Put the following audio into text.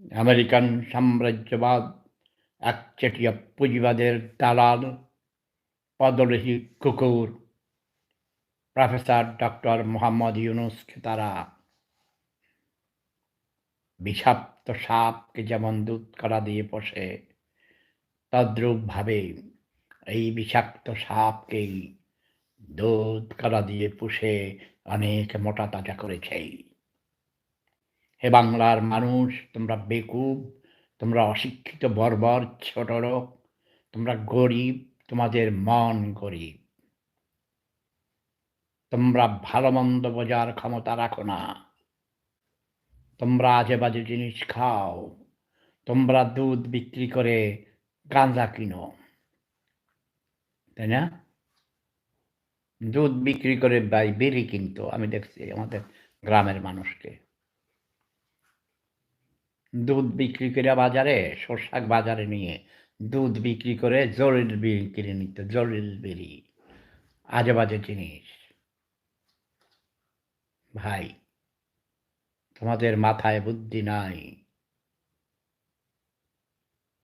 American সাম্রাজ্যবাদ একচেটিয়া পুঁজিবাদের দালাল পদলোহী কুকুর প্রফেসর ডক্টর মোহাম্মদ ইউনূসকে তারা বিষাক্ত সাপকে যেমন দুধকড়া দিয়ে পোষে, তদ্রূপভাবে এই বিষাক্ত সাপকেই দুধকড়া দিয়ে পুষে অনেক মোটাতাজা করেছে। হে বাংলার মানুষ, তোমরা বেকুব, তোমরা অশিক্ষিত, বর্বর, ছোটলোক, তোমরা গরিব, তোমাদের মন গরিব। তোমরা ভালো মন্দ বোঝার ক্ষমতা রাখো না। তোমরা আজে বাজে জিনিস খাও। তোমরা দুধ বিক্রি করে গাঁজা কিনো, তাই না? দুধ বিক্রি করে বিড়ি কিনতো, আমি দেখছি আমাদের গ্রামের মানুষকে। দুধ বিক্রি করে বাজারে, শোষাক বাজারে নিয়ে দুধ বিক্রি করে জলিল বিড়ি কিনে নিত, জলিল বিড়ি। আজে বাজে জিনিস। ভাই, তোমাদের মাথায় বুদ্ধি নাই।